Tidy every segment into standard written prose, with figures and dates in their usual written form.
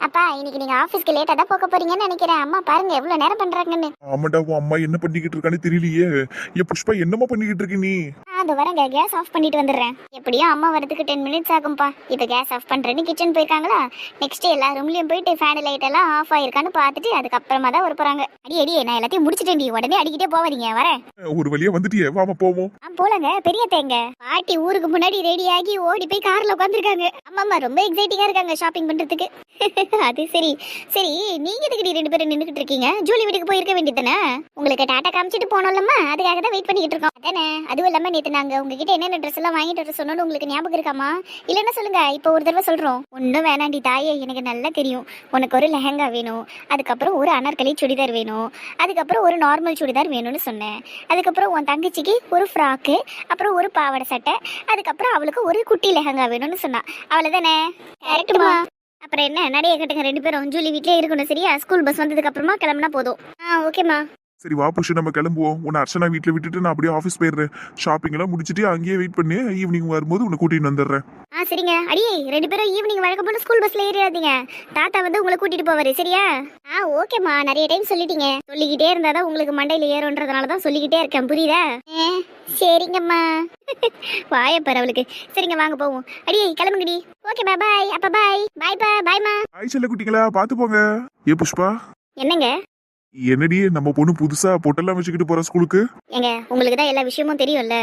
அப்பா இன்னைக்கு நீங்க ஆபீஸ்க்கு லேட்டா தான் போக போறீங்கன்னு நினைக்கிறேன். அம்மா பாருங்க எவ்வளவு நேரம் பண்றாங்கன்னு. ஆமாண்டா, உன் அம்மா என்ன பண்ணிக்கிட்டு இருக்கான்னு தெரியலையே. புஷ்பா, என்னம்மா பண்ணிக்கிட்டு இருக்க நீ? அது வரங்க, கேஸ் ஆஃப் பண்ணிட்டு வந்துடுறேன். எப்படியும் அம்மா வரதுக்கு 10 மினிட்ஸ் ஆகும்பா. இப்போ கேஸ் ஆஃப் பண்றேன்னு கிச்சன் போயிருக்காங்களா, நெக்ஸ்ட் எல்லா ரூம்லயும் போயிட்டு ஃபேன் லைட் எல்லாம் ஆஃப் ஆயிருக்கான்னு பார்த்துட்டு அதுக்கப்புறமா தான் வர போறாங்க. அடி நான் எல்லாத்தையும் முடிச்சிட்டேன்டி, உடனே அடிக்கிட்டே போவாதீங்க, வரேன். ஒரு வழியா வந்துட்டியே, வாமா போவோம். போலங்க, பெரிய தேங்க பாட்டி ஊருக்கு முன்னாடி ரெடி ஆகி ஓடி போய் கார்ல உட்காந்துருக்காங்க. அம்மா ரொம்ப எக்ஸைட்டிங்கா இருக்காங்க ஷாப்பிங் பண்றதுக்கு. அது சரி சரி, நீங்க எதுக்கு 2 பேரும் நின்னுகிட்டு இருக்கீங்க? ஜூலி வீட்டுக்கு போயிருக்க வேண்டியதானே? உங்களுக்கு டாட்டா காமிச்சிட்டு போனோம்லம்மா, அதுக்காக தான் வெயிட் பண்ணிட்டு இருக்கோம். அதானே? அதுவும் இல்லாம நேத்து நாங்க உங்ககிட்ட என்னென்ன ட்ரெஸ் எல்லாம் வாங்கிட்டு வர சொன்னோன்னு உங்களுக்கு ஞாபகம் இருக்காமா? இல்லைன்னா சொல்லுங்க, இப்போ ஒரு தடவை சொல்றோம். ஒன்றும் வேணாண்டி தாயே, எனக்கு நல்லா தெரியும். உனக்கு ஒரு லெஹங்கா வேணும், அதுக்கப்புறம் ஒரு அனார்கலி சுடிதார் வேணும், அதுக்கப்புறம் ஒரு நார்மல் சுடிதார் வேணும்னு சொன்னேன். அதுக்கப்புறம் உன் தங்கச்சிக்கு ஒரு ஃப்ராக்கு, அப்புறம் ஒரு பாவாடை சட்டை, அதுக்கப்புறம் அவளுக்கு ஒரு குட்டி லெஹங்கா வேணும்னு சொன்னா. அவ்வளவுதானே? கரெக்டுமா? அப்புறம் என்ன, நடைய கட்டுங்க 2 பேரும். ஜூலி வீட்லயே இருக்கணும், சரியா? ஸ்கூல் பஸ் வந்ததுக்கு அப்புறமா கிளம்புனா போதும். ஓகேம்மா. சரி வா புஷ், நம்ம கிளம்புவோம். உன்னை அர்ச்சனா வீட்டில் விட்டுட்டு நான் அப்படியே ஆஃபீஸ் போயிடுறேன். ஷாப்பிங் எல்லாம் முடிச்சுட்டு அங்கேயே வெயிட் பண்ணி ஈவினிங் வரும்போது உன்னை கூட்டிட்டு வந்துடுறேன். சரிங்க. அடியே 2 பேரும் ஈவினிங் வழக்கம் போல ஸ்கூல் பஸ்ல ஏறிடாதீங்க. தாத்தா வந்து உங்களை கூட்டிட்டு போவாரு, சரியா? ஓகேம்மா, நிறைய டைம் சொல்லிட்டீங்க. சொல்லிக்கிட்டே இருந்தாதான் உங்களுக்கு மண்டையில ஏறும்ன்றதுனால தான் சொல்லிக்கிட்டே இருக்கேன், புரியுதா? சரிங்கம்மா. வாயப்பாரு அவளுக்கு. சரிங்க, வாங்க போவோம். அடியே கிளம்புங்கடி. Okay bye. அப்ப பாய். பாய்ப்பா. பாய்மா. ஆய் செல்ல குட்டிங்களா, பார்த்து போங்க. புஷ்பா, என்னங்க? என்னடி நம்ம பொண்ணு புதுசா பொட்டெல்லாம் வச்சுக்கிட்டு போற ஸ்கூலுக்கு? ஏங்க, உங்களுக்கு தான் எல்லா விஷயமும் தெரியும்ல.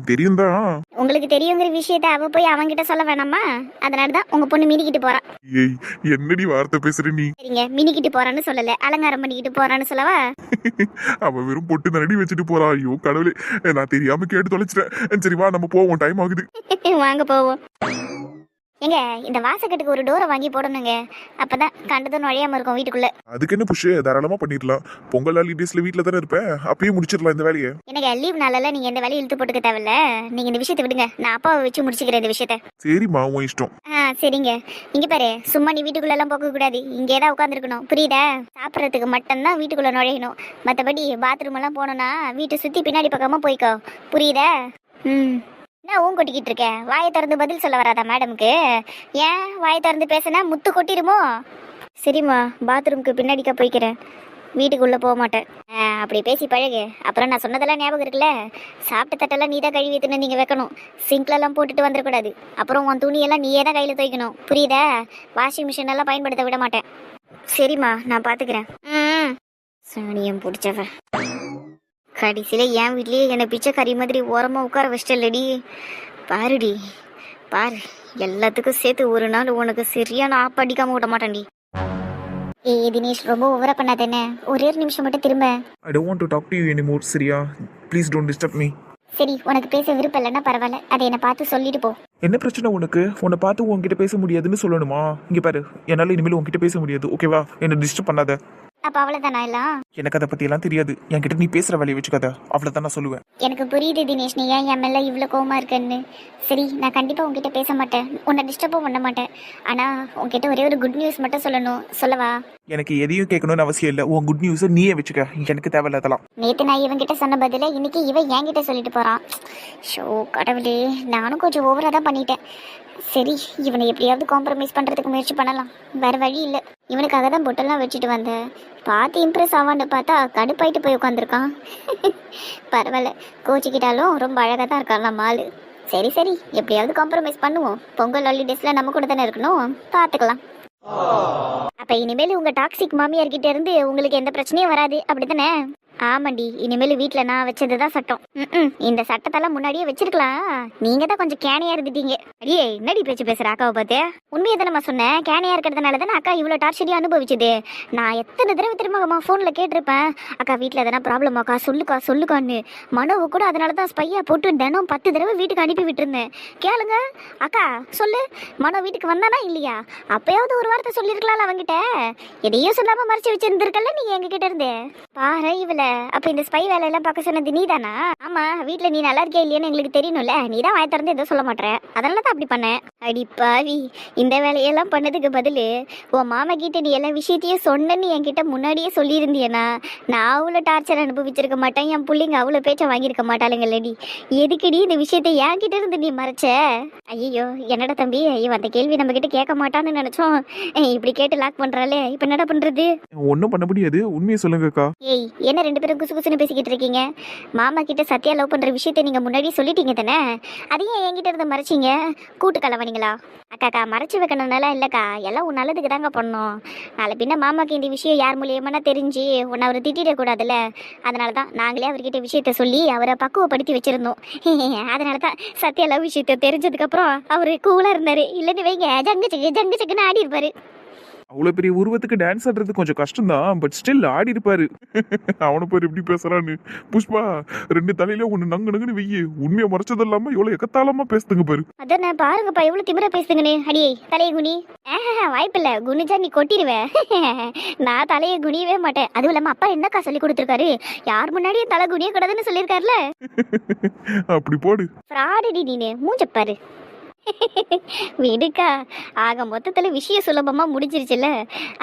தெரியும் தான். உங்களுக்கு தெரியுங்கிற விஷயத்த அவ போய் அவங்கிட்ட சொல்ல வேணாமா? அதனாலதான் உங்க பொண்ணு மினிக்கிட்டு போறா. ஏய், என்னடி வார்த்தை பேசுற நீ? சரிங்க, மினிக்கிட்டு போறான்னு சொல்லல, அலங்காரம் பண்ணிக்கிட்டு போறான்னு சொல்லவா? அவ வெறும் பொட்டு நடி வச்சுட்டு போறா. ஐயோ கடவுளே, நான் தெரியாம கேட்டு தொலைச்சிட்டேன். சரி வா, நம்ம போவோம், டைம் ஆகுது. வாங்க போவோம். எங்க, இந்த வாசக்கட்டுக்கு ஒரு டோரை வாங்கி போடணுங்க, அப்பதான் கண்டதும் நுழையாம இருக்கும் வீட்டுக்குள்ள. அதுக்கு என்ன புஷ், தாராளமா பண்ணிடலாம். பொங்கல் ஹாலிடேஸ்ல வீட்ல தானே இருப்பேன், அப்பயே முடிச்சிடலாம் இந்த வேலையை. எனக்கு லீவ் நாளால நீங்க இந்த வேலையை இழுத்து போட்டுக்க தேவையில்ல. நீங்க இந்த விஷயத்தை விடுங்க, நான் அப்பாவை வச்சு முடிச்சுக்கிறேன் இந்த விஷயத்த. சரிம்மா, உன் இஷ்டம். சரிங்க. இங்க பாரு, சும்மா நீ வீட்டுக்குள்ள எல்லாம் போக கூடாது, இங்கே தான் உட்காந்துருக்கணும், புரியுதா? சாப்பிட்றதுக்கு மட்டும்தான் வீட்டுக்குள்ள நுழையணும். மற்றபடி பாத்ரூம் எல்லாம் போனோம்னா வீட்டை சுத்தி பின்னாடி பக்கமா போய்க்கோ, புரியுதா? என்ன ஊன் கொட்டிக்கிட்டு இருக்க? வாயை திறந்து பதில் சொல்ல வராதா மேடமுக்கு? ஏன் வாயை திறந்து பேசினா முத்து கொட்டிருமோ? சரிம்மா, பாத்ரூமுக்கு பின்னாடிக்கா போய்க்கிறேன், வீட்டுக்குள்ளே போக மாட்டேன். அப்படி பேசி பழகு. அப்புறம் நான் சொன்னதெல்லாம் ஞாபகம் இருக்குல்ல? சாப்பிட்ட தட்டெல்லாம் நீ தான் கழுவி எடுத்துன்னு நீங்கள் வைக்கணும், சிங்க்லெல்லாம் போட்டுட்டு வந்துடக்கூடாது. அப்புறம் உன் துணியெல்லாம் நீயே தான் கையில் துவைக்கணும், புரியுதா? வாஷிங் மிஷின் எல்லாம் பயன்படுத்த விட மாட்டேன். சரிம்மா, நான் பார்த்துக்கிறேன். சாணியம் பிடிச்சவ. கடைசியில் என் வீட்லேயே என்னை பிச்சைக்காரி மாதிரி ஓரமாக உட்கார வச்சிட்டல்லடி. பாருடி பாரு, எல்லாத்துக்கும் சேர்த்து ஒரு நாள் உனக்கு சரியான ஆப்படிக்காம விட மாட்டேன்டி. தினேஷ், ரொம்ப ஓவரா பண்ணாதேன்னு. ஒரே ஒரு நிமிஷம் மட்டும் திரும்ப. I don't want to talk to you anymore, சரியா? Please don't disturb me. சரி, உனக்கு பேச விருப்பம் இல்லைன்னா பரவாயில்ல, அதை என்னை பார்த்து சொல்லிட்டு போ. என்ன பிரச்சனை உனக்கு? உன்னை பார்த்து உன்கிட்ட பேச முடியாதுன்னு சொல்லணுமா? இங்கே பாரு, என்னால் இனிமேல் உன்கிட்ட பேச முடியாது, ஓகேவா? என்னை டிஸ்டர்ப் பண்ணாத. அப்போ அவ்வளோதானா? எல்லாம் எனக்கு அதை பற்றியெல்லாம் தெரியாது. என்கிட்ட நீ பேசுகிற வேலையை வச்சுக்காத, அவ்வளோதான் நான் சொல்லுவேன். எனக்கு புரியுது தினேஷ், நீ ஏன் என் மேலே இவ்வளோ கோவமா இருக்கன்னு. சரி, நான் கண்டிப்பாக உங்ககிட்ட பேச மாட்டேன், உன்னை டிஸ்டர்பும் பண்ண மாட்டேன். ஆனால் உங்ககிட்ட ஒரே ஒரு குட் நியூஸ் மட்டும் சொல்லணும், சொல்லவா? எனக்கு எதையும் கேட்கணும்னு அவசியம் இல்லை. உன் குட் நியூஸை நீயே வச்சுக்க, எனக்கு தேவையில்ல அதெல்லாம். நேற்று நான் இவங்கிட்ட சொன்ன பதில இன்னைக்கு இவன் என்கிட்ட சொல்லிட்டு போகிறான். ஷோ கடவுளே, நானும் கொஞ்சம் ஓவராக தான் பண்ணிட்டேன். சரி, இவனை எப்படியாவது காம்ப்ரமைஸ் பண்ணுறதுக்கு முயற்சி பண்ணலாம், வேறு வழி இல்லை. இவனுக்காக தான் பொட்டெல்லாம் வச்சுட்டு வந்தேன், பார்த்து இம்ப்ரெஸ் ஆவான்னு பார்த்தா கடுப்பாயிட்டு போய் உட்காந்துருக்கான். பரவாயில்ல, கோச்சிக்கிட்டாலும் ரொம்ப அழகாக தான் இருக்கான் ஆளு. சரி சரி, எப்படியாவது காம்ப்ரமைஸ் பண்ணுவோம். பொங்கல் ஹாலிடேஸில் நம்ம கூட தானே இருக்கணும், பார்த்துக்கலாம். அப்போ இனிமேல் உங்கள் டாக்ஸிக் மாமியார்கிட்ட இருந்து உங்களுக்கு எந்த பிரச்சனையும் வராது, அப்படி தானே? ஆமாண்டி, இனிமேல் வீட்டில் நான் வச்சது தான் சட்டம். இந்த சட்டத்தெல்லாம் முன்னாடியே வச்சிருக்கலாம், நீங்கள் தான் கொஞ்சம் கேனையாக இருந்துட்டீங்க. அடியே, என்னடி பேச்சு பேசுகிற அக்காவை பார்த்து? உண்மையை தானே சொன்னேன், கேனையாக இருக்கிறதுனால தானே அக்கா இவ்வளோ டார்ச்சரியாக அனுபவிச்சுது. நான் எத்தனை தடவை திரும்ப ஃபோனில் கேட்டிருப்பேன், அக்கா வீட்டில் எதனா ப்ராப்ளம் அக்கா சொல்லுக்கான்னு. மனோவை கூட அதனால தான் ஸ்பையாக போட்டு தினம் 10 தடவை வீட்டுக்கு அனுப்பி விட்டுருந்தேன். கேளுங்க அக்கா, சொல்லு, மனோ வீட்டுக்கு வந்தானா இல்லையா? அப்பயாவது ஒரு வார்த்தை சொல்லியிருக்கலாம்ல அவங்கிட்ட. எதையும் சொல்லாமல் மறைச்சி வச்சிருந்துருக்கல நீ எங்ககிட்ட இருந்து. பாரு, இவள இல்ல அப்ப இந்த ஸ்பை வேலையெல்லாம் பார்க்க சொன்னது நீ தானா? ஆமா, வீட்ல நீ நல்லா இருக்கியா இல்லையான்னு எங்களுக்கு தெரியணும்ல. நீ தான் வாய் திறந்து எதுவும் சொல்ல மாட்டேற, அதனால தான் அப்படி பண்ணேன். அடி பாவி, இந்த வேலையெல்லாம் பண்ணதுக்கு பதில் உன் மாமா கிட்ட நீ எல்லா விஷயத்தையும் சொன்னேன்னு என்கிட்ட முன்னாடியே சொல்லியிருந்தியனா நான் அவ்வளோ டார்ச்சர் அனுபவிச்சிருக்க மாட்டேன், என் பிள்ளைங்க அவ்வளோ பேச்ச வாங்கியிருக்க மாட்டாளுங்கல்லடி. எதுக்குடி இந்த விஷயத்தை என்கிட்ட இருந்து நீ மறைச்ச? ஐயோ என்னடா தம்பி, இவன் அந்த கேள்வி நம்ம கிட்ட கேட்க மாட்டான்னு நினைச்சோம், இப்படி கேட்டு லாக் பண்றாளே, இப்ப என்னடா பண்றது? ஒன்றும் பண்ண முடியாது, உண்மையை சொல்லுங்கக்கா. ஏய், என்ன ரெண்டு பேரும் குசு குசுன்னு பேசிக்கிட்டு இருக்கீங்க? மாமா கிட்ட சத்யா லவ் பண்ற விஷயத்தை நீங்க முன்னாடியே சொல்லிட்டீங்க தானே, அதையே என்கிட்ட இருந்து மறைச்சிங்க? கூட்டு கலவனீங்களா? அக்காக்கா, மறைச்சு வைக்கணும்னால இல்லக்கா, எல்லாம் உன் நல்லதுக்கு தாங்க பண்ணோம். நாளை பின்ன மாமாக்கு இந்த விஷயம் யார் மூலியமான தெரிஞ்சு உன்னை அவர் திட்டிடக்கூடாதுல்ல, அதனால தான் நாங்களே அவர்கிட்ட விஷயத்த சொல்லி அவரை பக்குவப்படுத்தி வச்சிருந்தோம். அதனால தான் சத்யா லவ் விஷயத்த தெரிஞ்சதுக்கு அப்புறம் அவரு கூலா இருந்தாரு. இல்லைன்னு வைங்க, ஜங்கு சக்குன்னு ஆடி இருப்பாரு. அவ்வளோ பெரிய உருவத்துக்கு டான்ஸ் ஆடுறது கொஞ்சம் கஷ்டம்தான், பட் ஸ்டில் ஆடி இருப்பாரு. அவனை பேர் எப்படி பேசுறான்னு. புஷ்பா, 2 தலையில ஒண்ணு நங்கு நங்குன்னு வெய்யு. உண்மையை மறைச்சது இல்லாம எவ்வளவு எக்கத்தாளமா பேசுதுங்க பாரு. அதான் நான் பாருங்கப்பா எவ்வளவு திமிரா பேசுங்கன்னு. அடியே தலையை குனி. வாய்ப்பில்ல, குனிஞ்சா நீ கொட்டிடுவேன். நான் தலையை குனியவே மாட்டேன். அதுவும் இல்லாம அப்பா என்னக்கா சொல்லி கொடுத்துருக்காரு, யார் முன்னாடியும் தலை குனிய கூடாதுன்னு சொல்லியிருக்காருல. அப்படி போடு. ஃப்ராடடி நீனு, மூஞ்சப்பாரு. விடுக்கா, ஆக மொத்தத்துல விஷயம் சுலபமா முடிஞ்சிருச்சுல்ல,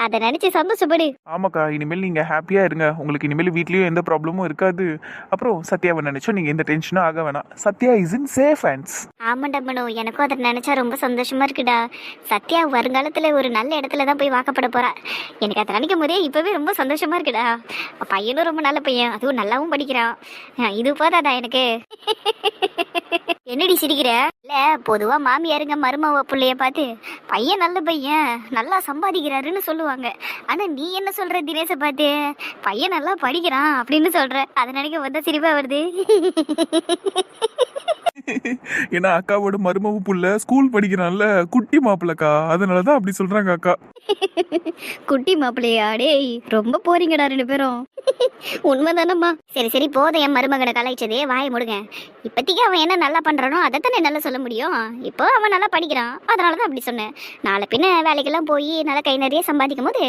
அதை நினைச்சு சந்தோஷப்படு. ஆமாக்கா, இனிமேல் நீங்க ஹாப்பியா இருங்க. உங்களுக்கு இனிமேல் வீட்லயும் எந்த ப்ராப்ளமும் இருக்காது. அப்புறம் சத்யாவை நினைச்சோம் நீங்க எந்த டென்ஷனும் ஆக வேணாம். Sathya is in safe hands. ஆமாண்டா மனோ, எனக்கும் அதை நினைச்சா ரொம்ப சந்தோஷமா இருக்குடா. சத்யா வருங்காலத்துல ஒரு நல்ல இடத்துல தான் போய் வாக்கப்பட போறா. எனக்கு அதை நினைக்கும் போதே இப்பவே ரொம்ப சந்தோஷமா இருக்குடா. பையனும் ரொம்ப நல்ல பையன், அதுவும் நல்லாவும் படிக்கிறான். இது போதாடா எனக்கு. என்னடி சிரிக்கிற? இல்ல, பொதுவா மாமியாருங்க மருமவ பிள்ளைய பார்த்து பையன் நல்ல பையன் நல்லா சம்பாதிக்கிறாருன்னு சொல்லுவாங்க. ஆனா நீ என்ன சொல்ற தினேஷை பார்த்து பையன் நல்லா படிக்கிறான் அப்படின்னு சொல்ற, அதை நினைக்க வந்தா சிரிப்பா வருது. ஏன்னா அக்காவோட மருமவு புள்ள ஸ்கூல் படிக்கிறான்ல, குட்டி மாப்பிள்ளக்கா, அதனாலதான் அப்படி சொல்றாங்க அக்கா. குட்டி மாப்பிள்ளையா? டேய், ரொம்ப போறீங்கடா ரெண்டு பேரும். உண்மைதானம்மா. சரி சரி போதும், என் மருமகனை கலாய்ச்சதே, வாயை முடுங்க. இப்போதைக்கு அவன் என்ன நல்லா பண்றானோ அதைத்தானே நல்லா சொல்ல முடியும். இப்போ அவன் நல்லா படிக்கிறான், அதனாலதான் அப்படி சொன்னேன். நாளை பின்ன வேலைக்கெல்லாம் போய் நல்லா கை நிறைய சம்பாதிக்கும் போது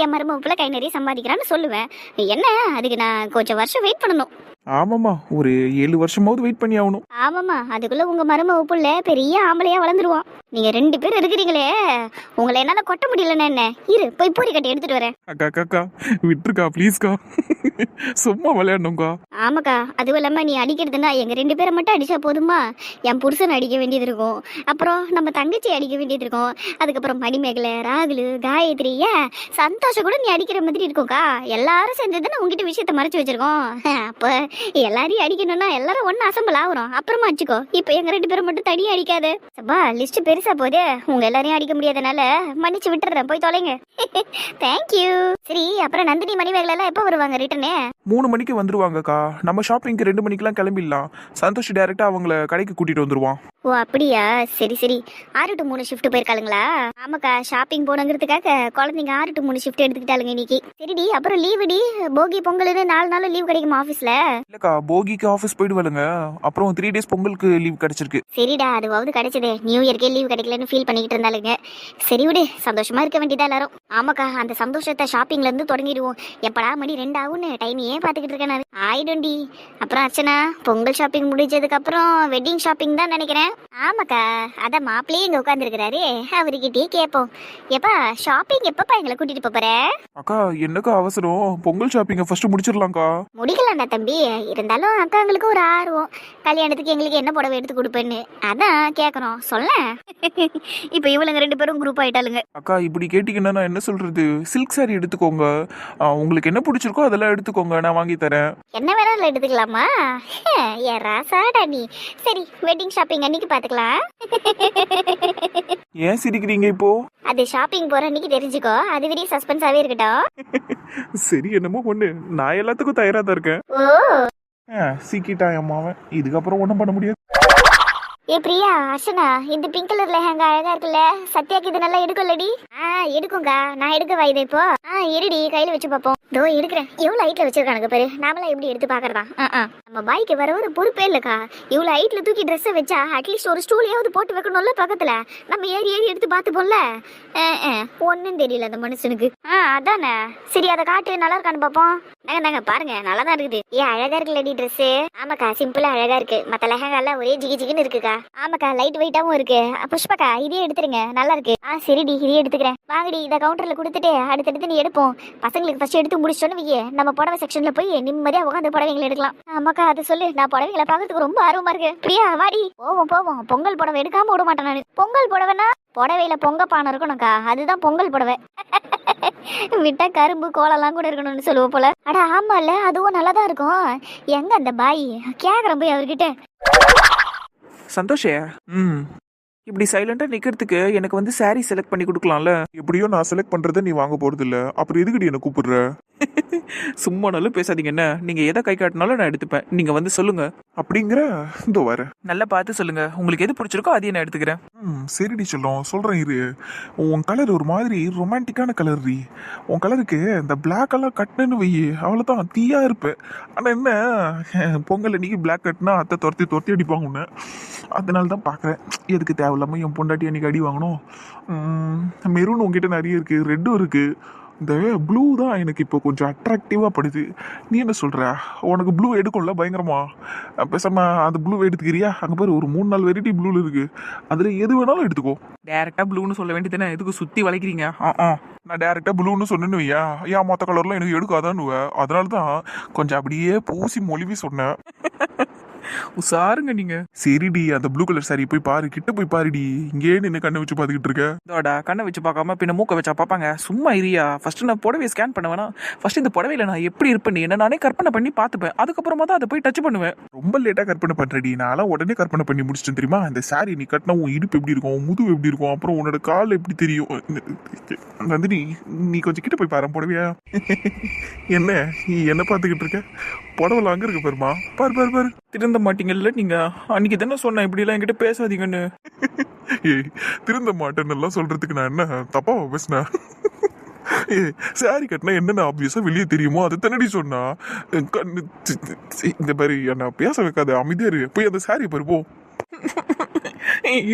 என் மருமப்புல கை நிறைய சம்பாதிக்கிறான்னு சொல்லுவேன். என்ன, அதுக்கு நான் கொஞ்சம் வருஷம் வெயிட் பண்ணணும். ஆமாமா, ஒரு 7 வருஷமாவது வெயிட் பண்ணி ஆகணும். ஆமாம்மா, அதுக்குள்ள உங்க மருமக புள்ள பெரிய ஆம்பளையா வளர்ந்துருவான். நீங்க 2 பேரும் இருக்கிறீங்களே, உங்களை என்னால கொட்ட முடியலன்னு என்ன. இரு, போய் பூரி கட்டி எடுத்துட்டு வரேன். அக்கா அக்கா விட்டுருக்கா ப்ளீஸ்க்கா, சும்மா விளையாடணும்க்கா. ஆமாக்கா, அதுவும் இல்லாம நீ அடிக்கிறதுனா எங்க 2 பேரை மட்டும் அடிச்சா போதுமா? என் புருஷன் அடிக்க வேண்டியது இருக்கும், அப்புறம் நம்ம தங்கச்சி அடிக்க வேண்டியது இருக்கும், அதுக்கப்புறம் மணிமேகலை, ராகுலு, காயத்ரி, ஏன் சந்தோஷம் கூட நீ அடிக்கிற மாதிரி இருக்கும்க்கா. எல்லாரும் சேர்ந்ததுன்னு உங்ககிட்ட விஷயத்த மறைச்சு வச்சிருக்கோம். அப்ப எல்லாரையும் அடிக்கணும்னா எல்லாரும் ஒன்னு அசம்பிள் ஆகுறோம், அப்புறமா அடிச்சுக்கோ. இப்ப எங்க 2 பேரும் மட்டும் தனியா அடிக்காது. சப்பா, லிஸ்ட் பெருசா போதே, உங்க எல்லாரையும் அடிக்க முடியாதனால மன்னிச்சு விட்டுறேன், போய் தொலைங்க. தேங்க்யூ. சரி, அப்புறம் நந்தினி மணிமேகலை எல்லாம் எப்போ வருவாங்க ரிட்டர்னு? 3 மணிக்கு வந்துருவாங்கக்கா. நம்ம ஷாப்பிங்க்கு 2 மணிக்கெல்லாம் கிளம்பிடலாம். சந்தோஷ் டைரக்டா அவங்கள கடைக்கு கூட்டிட்டு வந்துருவான். ஓ அப்படியா, சரி சரி. 6 to 3 ஷிஃப்ட் போயிருக்காளுங்களா? ஆமாக்கா, ஷாப்பிங் போனங்கிறதுக்காக குழந்தைங்க 6 to 3 ஷிஃப்ட் எடுத்துக்கிட்டாளுங்க இன்னைக்கு. சரிடி, அப்புறம் லீவுடி, போகி பொங்கல்னு 4 நாளும் லீவ் கிடைக்குமா ஆஃபீஸ்ல? இல்லக்கா, போகிக்கு ஆஃபீஸ் போயிடுவாளுங்க, அப்புறம் 3 days பொங்கலுக்கு லீவ் கிடைச்சிருக்கு. சரிடா, அதுவாவது கிடைச்சதே. நியூ இயர்க்கே லீவ் கிடைக்கலன்னு ஃபீல் பண்ணிக்கிட்டு இருந்தாளுங்க. சரி விடு, சந்தோஷமா இருக்க வேண்டியதா எல்லாரும். ஆமாக்கா, அந்த சந்தோஷத்தை ஷாப்பிங்ல இருந்து தொடங்கிடுவோம். எப்படா மணி 2 ஆகும்னு டைமையே பார்த்துக்கிட்டு இருக்கேன் நான். ஆயிடும்டி. அப்புறம் அர்ச்சனா, பொங்கல் ஷாப்பிங் முடிஞ்சதுக்கு அப்புறம் வெட்டிங் ஷாப்பிங் தான் நினைக்கிறேன். ஆமாக்கா, அதான் மாப்பிள்ளையே இங்க உட்காந்துருக்கிறாரு, அவர்கிட்டயே கேட்போம். எப்பா ஷாப்பிங் எப்பப்பா எங்களை கூட்டிட்டு போற? அக்கா என்னக்கா அவசரம், பொங்கல் ஷாப்பிங்கை ஃபர்ஸ்ட் முடிச்சிடலாம்க்கா. முடிக்கலாம்டா தம்பி, இருந்தாலும் அக்காங்களுக்கு ஒரு ஆர்வம், கல்யாணத்துக்கு எங்களுக்கு என்ன புடவை எடுத்து கொடுப்பேன்னு, அதான் கேட்கறோம். சொல்ல. இப்ப இவளுங்க 2 பேரும் குரூப் ஆயிட்டாளுங்க. அக்கா இப்படி கேட்டீங்கன்னா நான் என்ன சொல்றது, சில்க் சாரி எடுத்துக்கோங்க, உங்களுக்கு என்ன பிடிச்சிருக்கோ அதெல்லாம் எடுத்துக்கோங்க, நான் வாங்கி தரேன். என்ன வேணாலும் எடுத்துக்கலாமா? ஏ ராசாடா நீ. சரி, வெட்டிங் ஷாப்பிங் அன்னைக்கு பாத்துக்கலாம். ஏன் சிரிக்கிறீங்க இப்போ? அது ஷாப்பிங் போற அன்னைக்கு தெரிஞ்சுக்கோ, அது வரையும் சஸ்பென்ஸாவே இருக்கட்டும். சரி, என்னமோ பொண்ணு, நான் எல்லாத்துக்கும் தயாரா தான் இருக்கேன். ஓ, சீக்கிட்டான் அம்மாவன், இதுக்கப்புறம் ஒன்றும் பண்ண முடியாது. ஏ பிரியா அர்ச்சனா இந்த பிங்க் கலர் லெஹங்கா அழகா இருக்குல்ல சத்யாக்கு இது நல்லா எடுக்கும்லடி எடுக்கும்க்கா நான் எடுக்கவா இதை இப்போ இருடி கையில வச்சு பார்ப்போம் இதோ எடுக்கிறேன் இவ்வளவு ஹைட்ல வச்சிருக்கானுங்க பாரு நாமளாம் எப்படி எடுத்து பாக்குறதா நம்ம பாய்க்கு வர ஒரு பொறுப்பே இல்லக்கா இவ்வளவு ஹைட்ல தூக்கி ட்ரெஸ்ஸை வச்சா அட்லீஸ்ட் ஒரு ஸ்டூலையாவது போட்டு வைக்கணும்ல பக்கத்துல நம்ம ஏறி ஏறி எடுத்து பார்த்துப்போம்ல ஒன்னும் தெரியல அந்த மனுஷனுக்கு அதானே சரி அதை காட்டு நல்லா இருக்கான்னு பாப்போம் நாங்க பாருங்க நல்லா தான் இருக்குது அழகா இருக்குல்லடி ட்ரெஸ் ஆமாக்கா சிம்பிளா அழகா இருக்கு மத்த லெஹங்கா எல்லாம் ஒரே ஜிகி ஜிகின்னு இருக்குக்கா ஆமாக்கா லைட் வெயிட்டாவும் இருக்கு புஷ்பக்கா இதே எடுத்துருங்க நல்லா இருக்கு சரிடி இதே எடுத்துக்கிறேன் வாங்கடி இதை கவுண்டர்ல கொடுத்துட்டு அடுத்தடுத்து நீ எடுப்போம் பசங்களுக்கு ஃபர்ஸ்ட் எடுத்து முடிச்சோன்னு வையே நம்ம புடவை செக்ஷன்ல போய் நிம்மதியா உட்காந்து புடவைங்களை எடுக்கலாம் ஆமாக்கா அது சொல்லு நான் புடவைங்களை பாக்கிறதுக்கு ரொம்ப ஆர்வமா இருக்கு பிரியா வாடி போவோம் பொங்கல் புடவை எடுக்காம விட மாட்டேன் நான் பொங்கல் புடவைனா புடவையில பொங்க பானை இருக்கணும்க்கா அதுதான் பொங்கல் புடவை விட்டா கரும்பு கோலெல்லாம் கூட இருக்கணும்னு சொல்லுவோம் போல அட ஆமால அதுவும் நல்லா தான் இருக்கும் எங்க அந்த பாய் கேக்குறேன் போய் அவர்கிட்ட சந்தோஷே இப்படி சைலண்டா நிக்கிறதுக்கு எனக்கு வந்து சாரி செலக்ட் பண்ணி கொடுக்கலாம்ல. எப்படியோ நான் செலக்ட் பண்றதை நீ வாங்க போறது இல்ல, அப்புறம் எதுக்குடி என்ன கூப்பிடுற? சும்மானாலும் பேசாதீங்க, என்ன நீங்க எதை கை காட்டினாலும் நான் எடுத்துப்பேன். நீங்க வந்து சொல்லுங்க. அப்படிங்கிற இந்த வர நல்லா பார்த்து சொல்லுங்க, உங்களுக்கு எது பிடிச்சிருக்கோ அதையே நான் எடுத்துக்கிறேன். சரிடி சொல்றேன் இரு. உன் கலர் ஒரு மாதிரி ரொமான்டிக்கான கலர் ரீ. உன் கலருக்கு இந்த பிளாக் எல்லாம் கட்டினு வை, அவ்வளவுதான் தீயா இருப்பேன். ஆனா என்ன பொங்கல் அன்னைக்கு பிளாக் கட்டினா அத்தை துரத்தி அடிப்பாங்க உன்ன. அதனால தான் பாக்குறேன் எதுக்கு தேவையில்லாம என் பொண்டாட்டி அன்னைக்கு அடி வாங்கணும். மெரூன் உங்ககிட்ட நிறைய இருக்கு, ரெட்டும் இருக்கு. இந்த ப்ளூ தான் எனக்கு இப்போ கொஞ்சம் அட்ராக்டிவாக படுது. நீ என்ன சொல்கிற? உனக்கு ப்ளூ எடுக்கும்ல பயங்கரமா? பேசாம அந்த ப்ளூ எடுத்துக்கிறியா? அங்கே பாரு ஒரு 3-4 வெரைட்டி ப்ளூவில் இருக்குது, அதில் எது வேணாலும் எடுத்துக்கோ. டேரெக்டாக ப்ளூன்னு சொல்ல வேண்டியதுன்னு எதுக்கு சுற்றி வளைக்கிறீங்க? நான் டேரெக்டாக ப்ளூன்னு சொன்னேன்னு வையா, ஏன் மொத்த கலர்லாம் எனக்கு எடுக்காதான்னு. அதனால தான் கொஞ்சம் அப்படியே பூசி மொழிவி சொன்னேன். உசாருங்க நீங்க. சரிடி, அந்த ப்ளூ கலர் சாரி போய் பாரு, கிட்ட போய் பாருடி. இங்கே நின்று கண்ணை வச்சு பார்த்துக்கிட்டு இருக்க. இதோட கண்ணை வச்சு பார்க்காம பின்ன மூக்க வச்சா பார்ப்பாங்க. சும்மா இரியா, ஃபர்ஸ்ட் நான் புடவையை ஸ்கேன் பண்ண வேணா. ஃபர்ஸ்ட் இந்த புடவையில நான் எப்படி இருப்பேன் என்ன நானே கற்பனை பண்ணி பார்த்துப்பேன். அதுக்கப்புறமா தான் அதை போய் டச் பண்ணுவேன். ரொம்ப லேட்டாக கற்பனை பண்றடி, நான்லாம் உடனே கற்பனை பண்ணி முடிச்சிட்டேன் தெரியுமா? இந்த சாரி நீ கட்டினா உன் இடுப்பு எப்படி இருக்கும், உன் முதுகு எப்படி இருக்கும், அப்புறம் உன்னோட கால் எப்படி தெரியும். நந்தினி, நீ கொஞ்சம் கிட்ட போய் பாரு புடவையா. என்ன என்ன பார்த்துக்கிட்டு இருக்க? புடவை அங்க இருக்கு பாருமா, பாரு பாரு பாரு. திருந்த மாட்டீங்கல்ல நீங்க? அன்னைக்கு தானே சொன்னேன் இப்படி எல்லாம் என்கிட்ட பேசாதீங்கன்னு. ஏய், திருந்த மாட்டேன்னு எல்லாம் சொல்றதுக்கு நான் என்ன தப்பாவா பேசினேன்? சாரி கட்டினா என்னென்ன ஆப்வியஸா வெளியே தெரியுமோ அதை தானடி சொன்னா. இந்த மாதிரி என்ன பேச வைக்காத, அமைதியா இரு. போய் அந்த சாரி பாரு போ.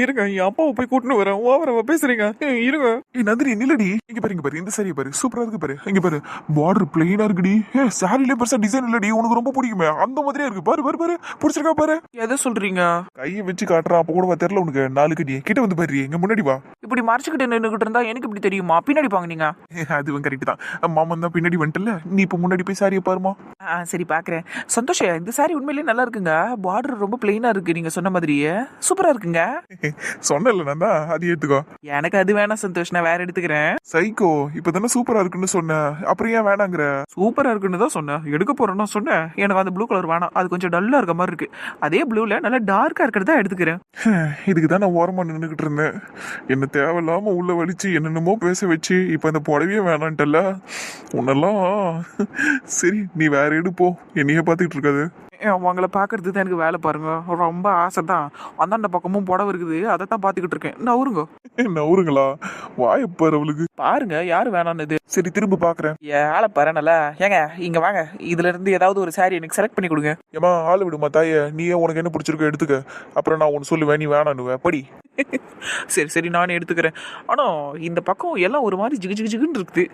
இருங்க, என் அப்பாவை போய் கூட்டின்னு வரேன். ஓவரவா பேசுறீங்க, இருங்க. நந்தினி நில்லடி, இங்க பாரு இந்த சாரியை பாரு, சூப்பரா இருக்கு பாரு. இங்க பாரு, பார்டர் பிளெயினா இருக்குடி. சாரிலே பெருசா டிசைன் இல்லடி, உனக்கு ரொம்ப பிடிக்குமே அந்த மாதிரியே இருக்கு. பாரு பாரு பாரு, பிடிச்சிருக்கா பாரு. எதை சொல்றீங்க? கையை வச்சு காட்டுறான், அப்ப கூட தெரியல உனக்கு. 4 கடி கிட்ட வந்து பாரு, எங்க முன்னாடி வா. இப்படி மறைச்சுக்கிட்டு நின்னுகிட்டு இருந்தா எனக்கு இப்படி தெரியுமா? பின்னாடி பாங்க நீங்க. அதுவும் கரெக்ட் தான், மாமன் தான் பின்னாடி வந்துட்டல. நீ இப்ப முன்னாடி போய் சாரியை பாருமா. சரி பாக்குறேன். சந்தோஷ், இந்த சாரி உண்மையிலேயே நல்லா இருக்குங்க. பார்டர் ரொம்ப பிளெயினா இருக்கு, நீங்க சொன்ன மாதிரியே சூப்பரா இருக்குங்க. சொன்னல நான் தான், அது ஏத்துக்கோ. எனக்கு அது வேணாம் சந்தோஷ், நான் வேற எடுத்துக்கிறேன். சைக்கோ, இப்பதானே சூப்பரா இருக்குன்னு சொன்னேன், அப்புறம் ஏன் வேணாங்கிற? சூப்பரா இருக்குன்னு தான் சொன்னேன், எடுக்க போறேன்னு சொன்னேன். எனக்கு அந்த ப்ளூ கலர் வேணாம், அது கொஞ்சம் டல்லா இருக்க மாதிரி இருக்கு. அதே ப்ளூல நல்லா டார்க்கா இருக்கிறதா எடுத்துக்கிறேன். இதுக்கு தான் நான் ஓரமா நின்றுகிட்டு இருந்தேன். என்ன தேவையில்லாம உள்ள வலிச்சு என்னென்னமோ பேச வச்சு இப்ப அந்த புடவையே வேணான்ட்டல உன்னெல்லாம். சரி, நீ வேற எடுப்போ, என்னையே பார்த்துக்கிட்டு இருக்காது. உங்களை பாக்குறது தான் எனக்கு வேலை பாருங்க, ரொம்ப ஆசை தான். அந்தாண்ட பக்கமும் புடவை இருக்குது, அதை தான் பாத்துக்கிட்டு இருக்கேன். நவுருங்க. நவுருங்களா? வாயப்பாரு அவளுக்கு. பாருங்க யாரு வேணான்னு. சரி, திரும்ப பாக்குறேன். ஆளை பாருனல. ஏங்க இங்க வாங்க, இதுல இருந்து ஏதாவது ஒரு சாரி எனக்கு செலக்ட் பண்ணி கொடுங்க. ஏமா ஆளு விடுமா தாயே, நீயே உனக்கு என்ன பிடிச்சிருக்கோ எடுத்துக்க, அப்புறம் நான் ஒன்னு சொல்லுவேன், நீ வேணான்னு படி. சரி சரி, நானே எடுத்துக்கிறேன். ஆனா இந்த பக்கம் எல்லாம் ஒரு மாதிரி ஜிகு ஜிகு ஜிகுன்னு இருக்குது.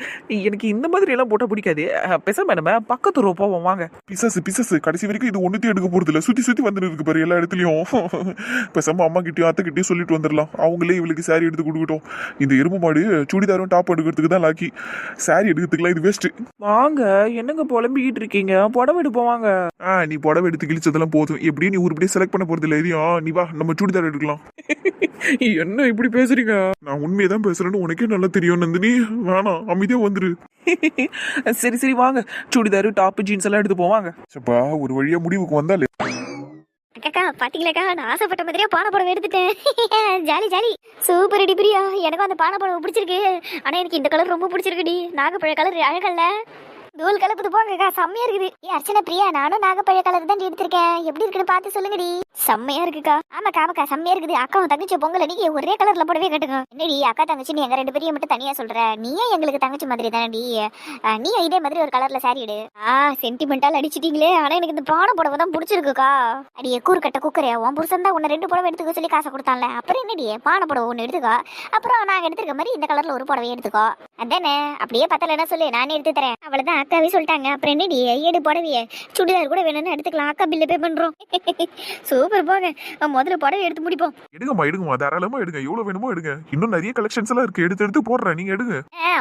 எனக்கு இந்த மாதிரி எல்லாம் போட்டா பிடிக்காது. பேசாம நம்ம பக்கத்து ரோ போவோம் வாங்க. பிசஸ் கடைசி வரைக்கும் இது ஒன்னுத்தையும் எடுக்க போறது இல்ல, சுத்தி வந்துட்டு இருக்கு பாரு எல்லா இடத்துலயும். பேசாம அம்மா கிட்டயும் அத்தை கிட்டயும் சொல்லிட்டு வந்துடலாம், அவங்களே இவளுக்கு சாரி எடுத்து கொடுக்கட்டும். இந்த எருமை மாடு சுடிதாரும் டாப் எடுக்கிறதுக்கு தான் லாக்கி, சாரி எடுக்கிறதுக்குலாம் இது வேஸ்ட். வாங்க, என்னங்க புலம்பிக்கிட்டு இருக்கீங்க? புடவை எடுப்போம் வாங்க. நீ புடவை எடுத்து கிழிச்சதெல்லாம் போதும், எப்படியும் நீ உருப்படியே செலக்ட் பண்ண போறது இல்ல எதையும். நீ வா, நம்ம சுடிதார் எடுக்கலாம். என்ன இப்படி பேசுறீங்க? நான் உண்மையதான் பேசுறேன்னு உனக்கே நல்லா தெரியும் நந்தினி, வேணாம் அமைதியா வந்துரு. சரி சரி வாங்க, சுடிதாரு டாப் ஜீன்ஸ் எல்லாம் எடுத்து போவாங்க. சப்பா, ஒரு வழியா முடிவுக்கு வந்தாலே. அக்கா பாத்தீங்களாக்கா, நான் ஆசைப்பட்ட மாதிரியே பானை புடவை எடுத்துட்டேன். ஜாலி ஜாலி, சூப்பர் அடி பிரியா. எனக்கும் அந்த பானை புடவை பிடிச்சிருக்கு. ஆனா எனக்கு இந்த கலர் ரொம்ப பிடிச்சிருக்குடி, நாகப்பழ கலர் அழகல்ல. தூள் கலப்புது போங்கக்கா, செம்மையா இருக்குது. ஏ அர்ச்சனா பிரியா, நானும் நாகப்பழ கலர் தான் எடுத்திருக்கேன். எப்படி இருக்குன்னு பார்த்து சொல்லுங்கடி. செம்மையா இருக்குக்கா. ஆமாக்கா செம்மையா இருக்குது. அக்காவும் தங்கச்சி பொங்கல் அன்னைக்கு ஒரே கலர்ல போடவே கேட்டுங்க. என்னடி அக்கா தங்கச்சி நீ எங்க 2 பேரையும் மட்டும் தனியா சொல்ற? நீயே எங்களுக்கு தங்கச்சி மாதிரி தானடி. நீ இதே மாதிரி ஒரு கலர்ல சாரி எடு. சென்டிமெண்டால் அடிச்சிட்டீங்களே. ஆனா எனக்கு இந்த பானை புடவை தான் பிடிச்சிருக்குக்கா. அடியே கூறு கட்ட குக்கரே, உன் புருஷன் தான் உன்னை 2 புடவை எடுத்துக்க சொல்லி காசை கொடுத்தான்ல. அப்புறம் என்னடி பானை புடவை 1 எடுத்துக்கோ. அப்புறம் நாங்க எடுத்துருக்க மாதிரி இந்த கலர்ல ஒரு புடவை எடுத்துக்கோ. அதானே, அப்படியே பத்தலன்னா சொல்லு, நானே எடுத்து தரேன். அவ்வளவுதான், அக்காவே சொல்லிட்டாங்க. அப்புறம் என்னடி எடு புடவையே, சுடிதார் கூட வேணும்னு எடுத்துக்கலாம். அக்கா பில்லு பே பண்றோம். சூப்பர் போங்க, முதல்ல புடவை எடுத்து முடிப்போம். எடுங்கம்மா தாராளமா எடுங்க, எவ்வளவு வேணுமோ எடுங்க. இன்னும் நிறைய கலெக்ஷன்ஸ் எல்லாம் இருக்கு, எடுத்து போடுறேன், நீங்க எடுங்க.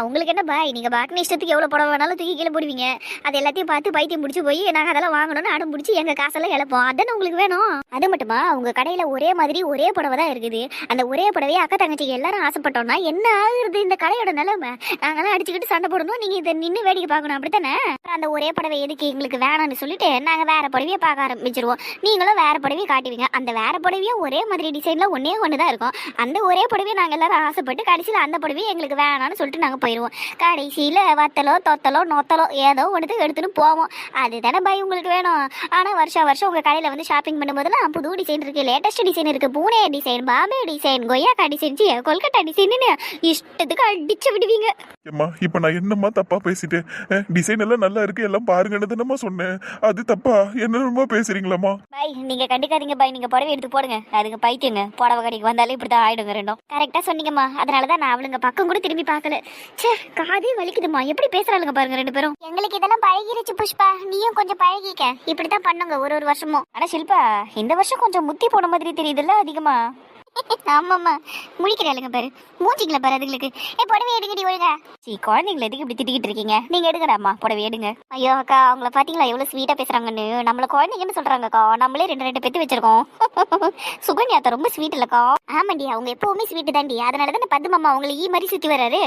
உங்களுக்கு என்ன பாய், நீங்க பாட்டின இஷ்டத்துக்கு எவ்வளவு புடவை வேணாலும் தூக்கி கீழே போடுவீங்க. அது எல்லாத்தையும் பார்த்து பைத்தியம் முடிச்சு போய் நாங்க அதெல்லாம் வாங்கணும்னு அடம் பிடிச்சி எங்க காசெல்லாம் இழப்போம். அதானே உங்களுக்கு வேணும். அது மட்டுமா, உங்க கடையில ஒரே மாதிரி ஒரே புடவை தான் இருக்குது. அந்த ஒரே புடவையை அக்கா தங்கச்சிக்கு எல்லாரும் ஆசைப்பட்டோம்னா என்ன ஆகுறது இந்த கடையோட நிலைமை? நாங்கெல்லாம் அடிச்சுக்கிட்டு சண்டை போடணும், நீங்க இதை நின்று வேடிக்கை பார்க்கணும், அப்படித்தானே? அந்த ஒரே புடவை எதுக்கு எங்களுக்கு வேணாம்னு சொல்லிட்டு நாங்க வேற புடவையை பார்க்க ஆரம்பிச்சிருவோம். நீங்களும் வேற புடவையை காட்டுவீங்க. அந்த வேற புடவையும் ஒரே மாதிரி டிசைன்ல ஒன்னே ஒண்ணுதான் இருக்கும். அந்த ஒரே புடவையை நாங்க எல்லாரும் ஆசைப்பட்டு கடைசியில அந்த புடவையை எங்களுக்கு வேணாம்னு சொல்லிட்டு நாங்க போயிடுவோம். கடைசியில வத்தலோ தொத்தலோ நொத்தலோ ஏதோ ஒன்று எடுத்துன்னு போவோம். அதுதானே பாய் உங்களுக்கு வேணும். ஆனா வருஷம் உங்க கடையில வந்து ஷாப்பிங் பண்ணும்போதெல்லாம் புது டிசைன் இருக்கு, லேட்டஸ்ட் டிசைன் இருக்கு, பூனே டிசைன், பாம்பே டிசைன், கொய்யாக்கா டிசைன், கொல்கட்டா டிசைன் இஷ்டத்துக்கு அடிச்சு விடுவீங்க. இப்ப நான் என்னம்மா தப்பா பேசிட்டேன்? டிசைன் எல்லாம் நல்லா இருக்கு, எல்லாம் பாருங்கன்னு தானம்மா சொன்னேன். அது தப்பா என்னமா பேசுறீங்களாம்மா? பாய் நீங்க கண்டுக்காதீங்க பாய், நீங்க புடவை எடுத்து போடுங்க. அதுக்கு பைத்தியங்க, புடவை கடைக்கு வந்தாலே இப்படிதான் ஆயிடுங்க ரெண்டும். கரெக்டா சொன்னீங்கம்மா. அதனாலதான் நான் அவளுங்க பக்கம் கூட திரும்பி பார்க்கல. சே, காதே வலிக்குதுமா. எப்படி பேசுறாளுங்க பாருங்க 2 பேரும். எங்களுக்கு இதெல்லாம் பழகிருச்சு புஷ்பா, நீயும் கொஞ்சம் பழகிக்க. இப்படித்தான் பண்ணுங்க ஒரு வருஷமும். ஆனா ஷில்பா, இந்த வருஷம் கொஞ்சம் முத்தி போன மாதிரி தெரியுதுல்ல அதிகமா? ஆமாம்மா, முழிக்கிறாளுங்க பாரு, மூஞ்சிங்களா பாரு அதுங்களுக்கு. புடவை எடுங்கடி ஒழுங்க. குழந்தைங்களை எதுக்கு இப்படி திட்டிக்கிட்டு இருக்கீங்க? நீங்க எடுங்கடாம்மா, புடவை எடுங்க. ஐயோ அக்கா, அவங்கள பாத்தீங்களா எவ்வளவு ஸ்வீட்டா பேசுறாங்கன்னு? நம்மள குழந்தைங்கன்னு சொல்றாங்கக்கா. நம்மளே 2 பெத்து வச்சிருக்கோம். சுகன்யாத்தா ரொம்ப ஸ்வீட் இல்லக்கா. ஆமாண்டி, அவங்க எப்பவுமே ஸ்வீட் தாண்டி. அதனாலதான் பத்துமாமா அவங்களை ஈ மாதிரி சுத்தி வர்றாரு.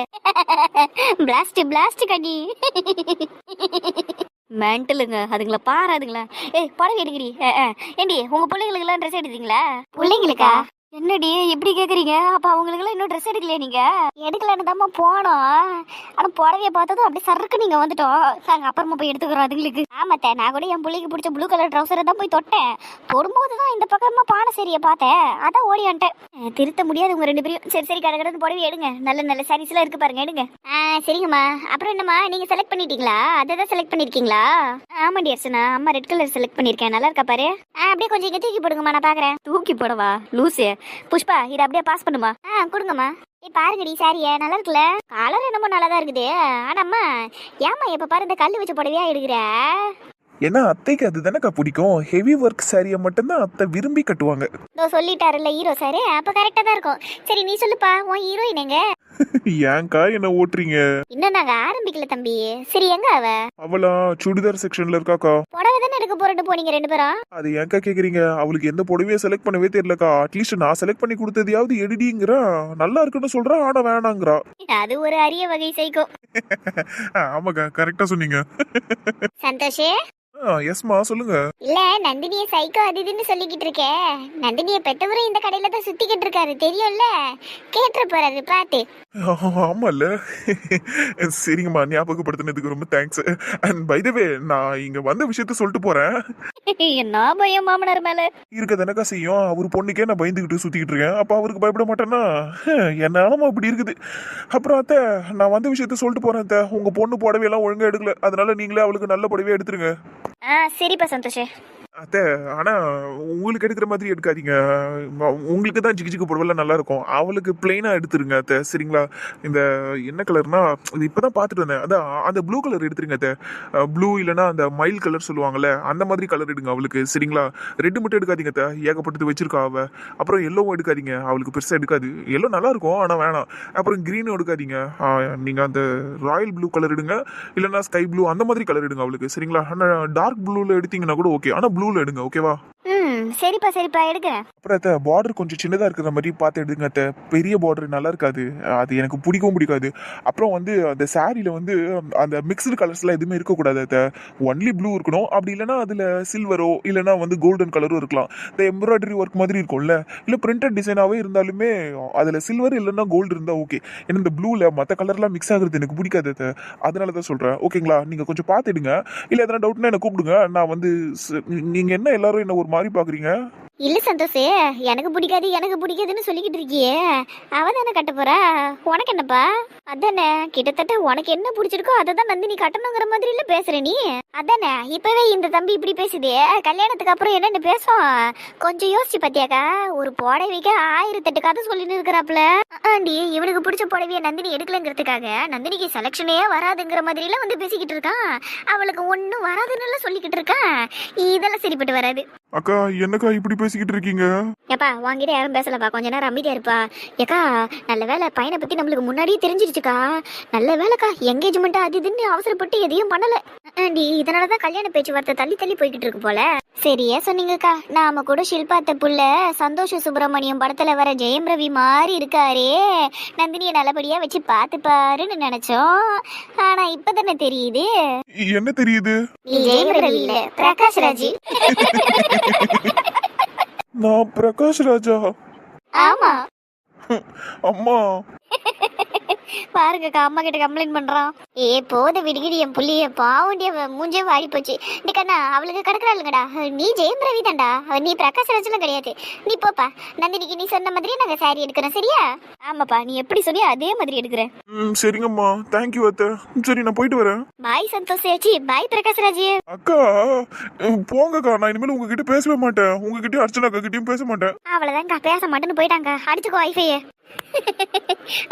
பிளாஸ்ட் கண்ணி மென்டலுங்க அதுங்கள பாராதுங்களா. புடவை எடுங்கடி. ஏண்டி உங்க பிள்ளைங்களுக்கு எல்லாம் ட்ரெஸ் எடுத்தீங்களா? பிள்ளைங்களுக்கா? என்னடி எப்படி கேக்குறீங்க? அப்ப அவங்களுக்குலாம் இன்னும் ட்ரெஸ் எடுக்கலையா? நீங்க எடுக்கலன்னு தான் போனோம். ஆனா புடவைய பார்த்ததும் அப்படியே சருக்கு நீங்க வந்துட்டோம். நாங்க அப்புறமா போய் எடுத்துக்கிறோம் அதுங்களுக்கு. ஆமாத்த, நான் கூட என் பிள்ளைக்கு பிடிச்ச ப்ளூ கலர் ட்ரௌசரை தான் போய் தொட்டேன். தொடும்போதுதான் இந்த பக்கமா பானை சரியை பார்த்தேன். அதான் ஓடியான்ட்டேன். திருத்த முடியாது உங்க 2 பேரையும். சரி கடை புடவை எடுங்க. நல்ல சாரீஸ் எல்லாம் இருக்கு பாருங்க, எடுங்க. சரிங்கம்மா. அப்புறம் என்னம்மா, நீங்க செலக்ட் பண்ணிட்டீங்களா? அதான் செலக்ட் பண்ணிருக்கீங்களா? ஆமாண்டி அர்ச்சனா, அம்மா ரெட் கலர் செலக்ட் பண்ணிருக்கேன். நல்லா இருக்கா பாரு. அப்படியே கொஞ்சம் இங்க தூக்கி போடுங்கம்மா, நான் பாக்குறேன். தூக்கி போடவா லூசு? புஷ்பா, இதை அப்படியே பாஸ் பண்ணுமா? கொடுங்கம்மா. பாருங்கடி சாரிய நல்லா இருக்குல்ல. கலர் என்னமோ நல்லாதான் இருக்குது. ஆனாம்மா, ஏமா எப்ப பாரு இந்த கல்லு வச்ச புடவையா எடுக்கிற? ஏன்னா அத்தைக்கு அதுதானக்கா பிடிக்கும். ஹெவி ஒர்க் சாரியை மட்டும்தான் அத்தை விரும்பி கட்டுவாங்க. சொல்லிட்டாருல்ல ஹீரோ சாரு, அப்ப கரெக்டா தான் இருக்கும். சரி நீ சொல்லுப்பா, உன் ஹீரோயின் எங்க? ஏன்க்கா என்ன ஓட்டுறீங்க? இன்னும் நாங்க ஆரம்பிக்கல தம்பி. சரி எங்க அவளா சுடிதார் செக்ஷன்ல இருக்காக்கா. புடவை தானே எடுக்க போறேன்னு போனீங்க 2 பேரும். அது ஏன்க்கா கேக்குறீங்க? அவளுக்கு எந்த புடவையை செலக்ட் பண்ணவே தெரியலக்கா. அட்லீஸ்ட் நான் செலக்ட் பண்ணி கொடுத்ததையாவது எடுடிங்கிறா. நல்லா இருக்குன்னு சொல்றா, ஆனா வேணாங்கிறா. அது ஒரு அரிய வகை சைக்கோ. ஆமாக்கா, கரெக்டா சொன்னீங்க. சந்தோஷே. எஸ்மா, சொல்லுங்க. இல்ல, நந்தினிய சைக்கோ அது இதுன்னு சொல்லிக்கிட்டு இருக்கேன். நந்தினிய பெத்தவரும் இந்த கடையில தான் சுத்திக்கிட்டு இருக்காரு, தெரியும்ல? கேட்டு போறாரு பாத்து. ஆமால. சரிங்கம்மா, ஞாபகப்படுத்தினதுக்கு ரொம்ப தேங்க்ஸ். அண்ட் பை தி வே, நான் இங்க வந்த விஷயத்த சொல்லிட்டு போறேன். என்ன பயம் மாமனார் மேல இருக்க தானக்கா செய்யும். அவர் பொண்ணுக்கே நான் பயந்துகிட்டு சுத்திக்கிட்டு இருக்கேன். அப்ப அவருக்கு பயப்பட மாட்டேன்னா என்னாலும் அப்படி இருக்குது. அப்புறம் அத்தை, நான் வந்த விஷயத்த சொல்லிட்டு போறேன் அத்தை. உங்க பொண்ணு புடவையெல்லாம் ஒழுங்கா எடுக்கல. அதனால நீங்களே அவளுக்கு நல்ல புடவையா எடுத்துருங்க. சரிப்பா சந்தோஷே. அத்தை, ஆனா உங்களுக்கு எடுக்கிற மாதிரி எடுக்காதீங்க. உங்களுக்கு தான் ஜிக்கு புடவைலாம் நல்லா இருக்கும். அவளுக்கு பிளெயினா எடுத்துருங்க அத்தை, சரிங்களா? இந்த என்ன கலர்னா, இது இப்பதான் பார்த்துட்டு வந்தேன். அதான் அந்த ப்ளூ கலர் எடுத்துருங்க அத்தை. ப்ளூ இல்லைன்னா அந்த மயில் கலர் சொல்லுவாங்கல்ல, அந்த மாதிரி கலர் எடுங்க அவளுக்கு, சரிங்களா? ரெட்டு மட்டும் எடுக்காதீங்க அத்தை, ஏகப்பட்டது வச்சிருக்கா அவ. அப்புறம் எல்லோவும் எடுக்காதீங்க, அவளுக்கு பெருசா எடுக்காது. எல்லோ நல்லா இருக்கும், ஆனா வேணாம். அப்புறம் கிரீனும் எடுக்காதீங்க. நீங்க அந்த ராயல் ப்ளூ கலர் எடுங்க, இல்லைன்னா ஸ்கை ப்ளூ அந்த மாதிரி கலர் எடுங்க அவளுக்கு, சரிங்களா? ஆனா டார்க் ப்ளூல எடுத்தீங்கன்னா கூட ஓகே, ஆனா ப்ளூல எடுங்க, ஓகேவா? சரிப்பா எடுக்கிறேன். அப்புறம் அத்தை பார்டர் கொஞ்சம் சின்னதாக இருக்கிற மாதிரி பார்த்து எடுங்க அத்தை. பெரிய பார்டர் நல்லா இருக்காது, அது எனக்கு பிடிக்கவும் பிடிக்காது. அப்புறம் வந்து அந்த சாரியில் வந்து அந்த மிக்சடு கலர்ஸ்லாம் எதுவுமே இருக்கக்கூடாது அத்தை. ஒன்லி ப்ளூ இருக்கணும், அப்படி இல்லைன்னா அதில் சில்வரோ இல்லைன்னா வந்து கோல்டன் கலரும் இருக்கலாம். இந்த எம்ப்ராய்டரி ஒர்க் மாதிரி இருக்கும்ல, இல்லை பிரிண்டட் டிசைனாகவே இருந்தாலுமே அதில் சில்வர் இல்லைன்னா கோல்டு இருந்தால் ஓகே. ஏன்னா இந்த ப்ளூவில் மற்ற கலர்லாம் மிக்ஸ் ஆகுறது எனக்கு பிடிக்காது அத்தை. அதனால தான் சொல்கிறேன், ஓகேங்களா? நீங்கள் கொஞ்சம் பார்த்துடுங்க. இல்லை எதனா டவுட்னா என்ன கூப்பிடுங்க, நான் வந்து நீங்கள் என்ன எல்லாரும் என்ன ஒரு மாதிரி பார்க்குறீங்க? இல்ல சந்தோஷ், எனக்கு பிடிக்காதுன்னு சொல்லிக்கிட்டு இருக்கியே, அவ தானே கட்ட போறா. உனக்கு என்னப்பா? அதானே, கிட்டத்தட்ட உனக்கு என்ன பிடிச்சிருக்கோ அதை தான் நந்தினி கட்டணுங்கிற மாதிரி இல்ல பேசுற நீ. அதானே, இப்பவே இந்த தம்பி இப்படி பேசுதே, கல்யாணத்துக்கு அப்புறம் என்னன்னு பேசும். கொஞ்சம் யோசிச்சு பாத்தியாக்கா? ஒரு புடவைக்கு 1008 கதை சொல்லிட்டு இருக்கிறாப்ல. ஆண்டி, இவனுக்கு பிடிச்ச புடவைய நந்தினி எடுக்கலங்கிறதுக்காக நந்தினிக்கு செலக்ஷனே வராதுங்கிற மாதிரி எல்லாம் வந்து பேசிக்கிட்டு இருக்கான். அவளுக்கு ஒன்னும் வராதுன்னு சொல்லிக்கிட்டு இருக்கான். இதெல்லாம் சரிப்பட்டு வராது. அக்கா, என்னக்கா இப்படி பேசிக்கிட்டு இருக்கீங்க? ஏப்பா, வாங்கிட்ட யாரும் பேசலப்பா, கொஞ்ச நேரம் அமைதியா இருப்பா. ஏக்கா, நல்ல வேலை பையனை பத்தி நம்மளுக்கு முன்னாடியே தெரிஞ்சிருச்சுக்கா. நல்ல வேலைக்கா, என்கேஜ்மெண்ட் அது இதுன்னு அவசரப்பட்டு எதையும் பண்ணல. ஆண்டி, இதனாலதான் கல்யாண பேச்சுவார்த்தை தள்ளி போய்கிட்டு இருக்கு போல. சரியா சொன்னீங்கக்கா. நாம கூட ஷில்பாத்த புள்ள சந்தோஷ சுப்பிரமணியம் படத்துல வர ஜெயம் ரவி மாதிரி இருக்காரே, நந்தினியை நல்லபடியா வச்சு பாத்துப்பாருன்னு நினைச்சோம். ஆனா இப்பதானே தெரியுது. என்ன தெரியுது? நீ ஜெயம் ரவி இல்ல, பிரகாஷ் ராஜ். நான் பிரகாஷ் ராஜா? ஆமா. அம்மா பாருங்கக்கா, அம்மா கிட்ட கம்ப்ளைண்ட் பண்றான். போத விடுகிடி என் புள்ளிய, பாவண்டிய மூஞ்சே வாடி போச்சு. நீ கண்ணா, அவளுக்கு கிடக்குறாளுங்கடா. நீ ஜெயம் ரவி தான்டா, நீ பிரகாஷ் ராஜெல்லாம் கிடையாது. நீ போப்பா, நந்தினிக்கு நீ சொன்ன மாதிரியே நாங்க சாரி எடுக்கிறோம், சரியா? ஆமாப்பா, நீ எப்படி சொன்னியோ அதே மாதிரி எடுக்கிறேன். சரிங்கம்மா, தேங்க்யூ அத்தை. சரி, நான் போயிட்டு வரேன். பாய் சந்தோஷ் ஆச்சி, பாய் பிரகாஷ் ராஜ். அக்கா போங்கக்கா, நான் இனிமேல் உங்ககிட்ட பேசவே மாட்டேன். உங்ககிட்டயும் அர்ச்சனா அக்கா கிட்டயும் பேச மாட்டேன். அவ்வளவுதான்க்கா, பேச மாட்டேன்னு போயிட்டாங்க. அடிச்சுக்கோ வைஃபையே.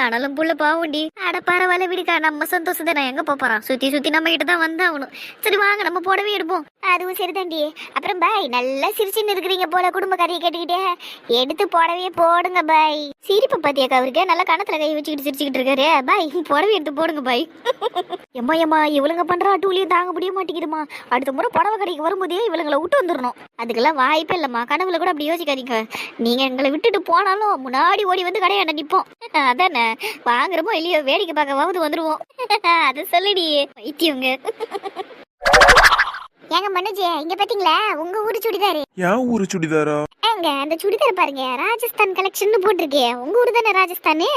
ஆனாலும் புள்ள பாவுண்டி. அட பரவாயில்ல விடுக்கா, நம்ம சந்தோஷத்தை நான் எங்க போறான், சுத்தி நம்ம கிட்ட தான் வந்தாகணும். சரி வாங்க, நம்ம புடவை எடுப்போம். அதுவும் சரிதாண்டி. அப்புறம் பாய், நல்லா சிரிச்சுன்னு இருக்கிறீங்க போல, குடும்ப கதையை கேட்டுக்கிட்டே. எடுத்து புடவையே போடுங்க பாய். சிரிப்பை பாத்தியாக்கா அவருக்கு? நல்லா கணத்துல கை வச்சுக்கிட்டு சிரிச்சுக்கிட்டு இருக்காரு. பாய், புடவை எடுத்து போடுங்க பாய். எம்மா இவளுங்க பண்ற அட்டூழியம் தாங்க முடிய மாட்டேங்குதுமா. அடுத்த முறை புடவை கடைக்கு வரும்போதே இவளுங்களை விட்டு வந்துடணும். அதுக்கெல்லாம் வாய்ப்பே இல்லம்மா. கனவுல கூட அப்படி யோசிக்காதீங்க. நீங்க எங்களை விட்டுட்டு போனாலும் முன்னாடி ஓடி வந்து கடையாண்ட நிப்போம். அதானே, வாங்குறமோ இல்லையோ வேடிக்கை பார்க்கவாவது வந்துருவோம். அது சொல்லிடி வைத்தியங்க. ஏங்க மனுஜ், இங்க பாத்தீங்களா உங்க ஊரு சுடிதாரு? ஏன் ஊரு சுடிதாரா? ஏங்க அந்த சுடிதார் பாருங்க, ராஜஸ்தான் கலெக்ஷன் போட்டிருக்கே. உங்க ஊரு தானே ராஜஸ்தானு?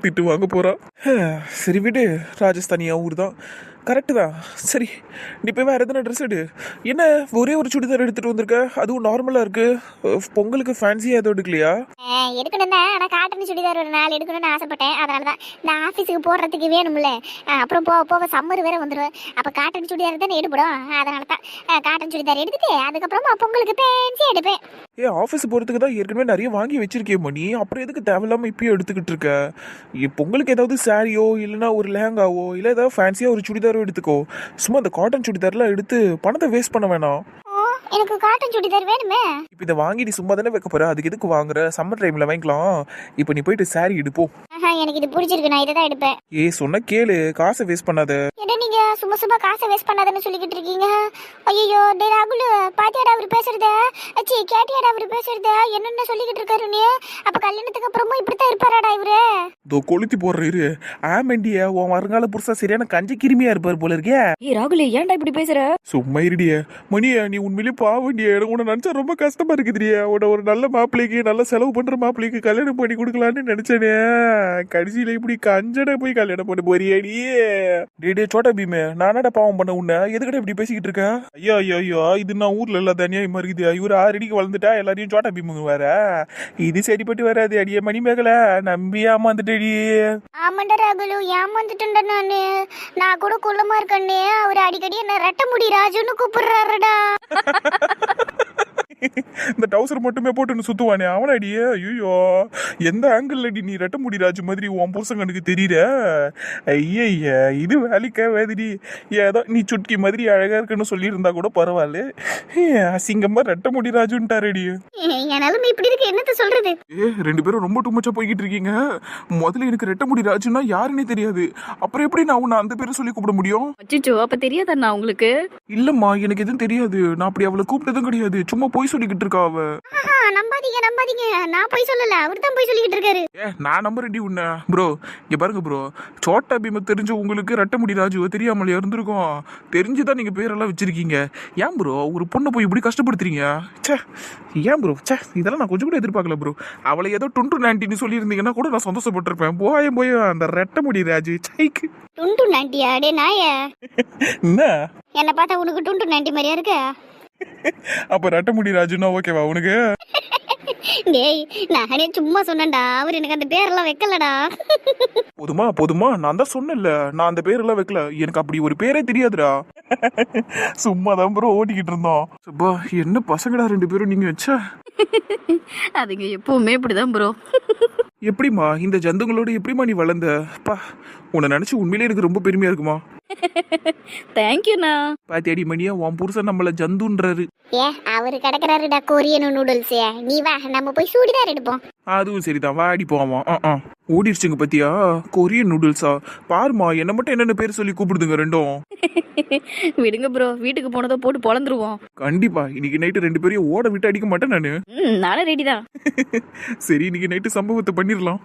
திட்டு வாங்க போறா. சரி விடு, ராஜஸ்தானியா ஊர் தான், கரெக்டு தான். சரி, நீ போய் வேற எதனா ட்ரெஸ் எடு. என்ன ஒரே ஒரு சுடிதார் எடுத்துட்டு வந்திருக்க, அதுவும் நார்மலா இருக்கு. பொங்கலுக்கு ஃபேன்சியா எதுவும் எடுக்கலையா? எடுக்கணும் தான், ஆனா காட்டன் சுடிதார் ஒரு 4 எடுக்கணும்னு ஆசைப்பட்டேன். அதனாலதான் நான் ஆபீஸுக்கு போடுறதுக்கு வேணும்ல. அப்புறம் போக சம்மர் வேற வந்துடும். அப்ப காட்டன் சுடிதார் தானே எடுப்படும். அதனாலதான் காட்டன் சுடிதார் எடுத்துட்டு அதுக்கப்புறமா பொங்கலுக்கு ஃபேன்சியா எடுப்பேன். ஆஃபீஸ் போறதுக்கு தான் ஏற்கனவே நிறைய வாங்கி வச்சிருக்கேன் மணி, அப்புறம் எதுக்கு தேவையில்லாம இப்பயும் எடுத்துக்கிட்டு இருக்க? பொங்கலுக்கு ஏதாவது சாரியோ இல்லைன்னா ஒரு லேங்காவோ இல்லை ஏதாவது ஃபேன்சியா ஒரு சுடிதாரோ எடுத்துக்கோ. சும்மா அந்த காட்டன் சுடிதார்லாம் எடுத்து பணத்தை வேஸ்ட் பண்ண வேணாம். எனக்கு காட்டன் சுடிதார் வேணுமே. இப்போ இதை வாங்கி நீ சும்மா தானே வைக்க போற, அதுக்கு எதுக்கு வாங்குற? சம்மர் டைம்ல வாங்கிக்கலாம். இப்போ நீ போயிட்டு சாரி எடுப்போம். எனக்கு இது பிடிச்சிருக்கு, நான் இதை தான் எடுப்பேன். சொன்ன கேளு, காசை வேஸ்ட் பண்ணாத. என்ன நீங்க சும்மா காசை வேஸ்ட் பண்ணாதன்னு சொல்லிக்கிட்டு இருக்கீங்க? ஐயோ டே ராகுல், பாத்தியாடா அவர் பேசுறத? கேட்டியாடா அவர் பேசுறத? என்னென்ன சொல்லிக்கிட்டு இருக்காரு நீ? அப்ப கல்யாணத்துக்கு அப்புறமும் இப்படித்தான் இருப்பாராடா இவரு? இதோ கொளுத்தி போடுறாரு. ஆமெண்டியா, உன் வருங்கால புருஷா சரியான கஞ்சி கிருமியா இருப்பாரு போல இருக்கே. ராகுல், ஏன்டா இப்படி பேசுற? சும்மா இருடிய மணியா, நீ உண்மையிலேயே பாவண்டியா. எனக்கு உன்னை நினைச்சா ரொம்ப கஷ்டமா இருக்குதுடியா. உன்னை ஒரு நல்ல மாப்பிள்ளைக்கு, நல்ல செலவு பண்ற மாப்பிள்ளைக்கு கல்யாணம் பண்ணி கொடுக்கலான்னு நினைச்சேனே. கடைசியில இப்படி கஞ்சட போய் கல்யாணம் பண்ண போறியாடி? டே சோட்டா பீமே, நானடா பாவம் பண்ண உன்ன? எதுக்கடா இப்படி பேசிக்கிட்டு இருக்க? ஐயோ, இது நான் ஊர்ல இல்ல தனியா இருக்குது. இவரு 6 அடிக்கு வளர்ந்துட்டா எல்லாரையும் சோட்டா பீமுங்க வேற. இது சரிப்பட்டு வராது. அடியே மணிமேகலை, நம்பி ஏமாந்துட்டடி. ஆமாண்டா ராகுல், ஏமாந்துட்டேன்டா நானு. நான் கூட குள்ளமா இருக்கேன்னு அவர் அடிக்கடி என்ன ரெட்ட முடி ராஜுன்னு கூப்பிடுறாருடா. இந்த டவுசர் மட்டுமே போட்டு சுத்துவானே அவன அடியே. ஐயோ, எந்த ஆங்கிள் அடி நீ ரெட்ட முடி ராஜு மாதிரி உன் புருஷங்கனுக்கு தெரியற? ஐய, இது வேலைக்கா வேதிடி. ஏதோ நீ சுட்கி மாதிரி அழகா இருக்குன்னு சொல்லி இருந்தா கூட பரவாயில்ல. அசிங்கமா ரெட்ட முடி ராஜுன்ட்டாரடி. என்னாலும் இப்படி இருக்கு, என்னத்த சொல்றது? 2 பேரும் ரொம்ப டூமச்சா போய்கிட்டு இருக்கீங்க. முதல்ல எனக்கு ரெட்ட முடி ராஜுன்னா யாருன்னே தெரியாது. அப்புறம் எப்படி நான் உன்னை அந்த பேரை சொல்லி கூப்பிட முடியும்? அச்சோ, அப்ப தெரியாதண்ணா உங்களுக்கு? இல்லம்மா, எனக்கு எதுவும் தெரியாது. நான் அப்படி அவளை கூப்பிட்டதும் கிடையாது. சும்மா போய் போய் சொல்லிக்கிட்டு இருக்கா அவ. நம்பாதீங்க நம்பாதீங்க, நான் போய் சொல்லல, அவர் தான் போய் சொல்லிக்கிட்டு இருக்காரு. நான் நம்புறேன்டி உன்ன. ப்ரோ இங்க பாருங்க ப்ரோ, சோட்டா பீம தெரிஞ்ச உங்களுக்கு ரெட்டமுடி ராஜுவை தெரியாமலே இருந்திருக்கும். தெரிஞ்சுதான் நீங்க பேரெல்லாம் வச்சிருக்கீங்க. ஏன் ப்ரோ ஒரு பொண்ணை போய் இப்படி கஷ்டப்படுத்துறீங்க? ச்சே, ஏன் ப்ரோ? ச்சே, இதெல்லாம் நான் கொஞ்சம் கூட எதிர்பார்க்கல ப்ரோ. அவளை ஏதோ டுண்டு நான்டின்னு சொல்லியிருந்தீங்கன்னா கூட நான் சந்தோஷப்பட்டிருப்பேன். போய் அந்த ரெட்டமுடி ராஜு சைக்கு. டுண்டு நாண்டியா? டே நாய, என்ன என்ன பார்த்தா உனக்கு டுண்டு நாண்டி மாதிரியா இருக்கு? அப்ப ரெட்டமுடி ராஜுன்னா ஓகேவா உனக்கு? டேய், நானே சும்மா சொன்னேன்டா, அவர் எனக்கு அந்த பேரெல்லாம் வைக்கலடா. போதுமா, நான் தான் சொன்னேன்ல, நான் அந்த பேரெல்லாம் வைக்கல. எனக்கு அப்படி ஒரு பேரே தெரியாதுடா. சும்மா தான் ப்ரோ ஓட்டிக்கிட்டு இருந்தோம். சுப்பா, என்ன பசங்கடா 2 பேரும் நீங்க வச்ச. அதுங்க எப்பவுமே இப்படிதான் ப்ரோ. எப்படிம்மா இந்த ஜந்துங்களோட எப்படிம்மா நீ வளர்ந்த? பா, உன்னை நினைச்சு உண்மையிலே எனக்கு ரொம்ப பெருமையா இருக்குமா. தேங்க்யூண்ணா. பாத்தியாடி மணியா, உன் புருஷன் நம்மள ஜந்துன்றாரு. அவரு கிடக்குறாருடா கொரியன் நூடுல்ஸ். நீ வா, நம்ம போய் சூடிதார் எடுப்போம். அதுவும் சரிதான், வாடி போவான். ஓடிடுச்சுங்க பத்தியா, கொரியன் நூடுல்ஸா? பாருமா, என்ன மட்டும் என்னென்ன பேர் சொல்லி கூப்பிடுதுங்க ரெண்டும். விடுங்க ப்ரோ, வீட்டுக்கு போனதோ போட்டு பொழந்துருவோம். கண்டிப்பா இன்னைக்கு நைட்டு 2 பேரையும் ஓட விட்டு அடிக்க மாட்டேன் நானு. நானும் ரெடி தான். சரி, இன்னைக்கு நைட்டு சம்பவத்தை பண்ணிடலாம்.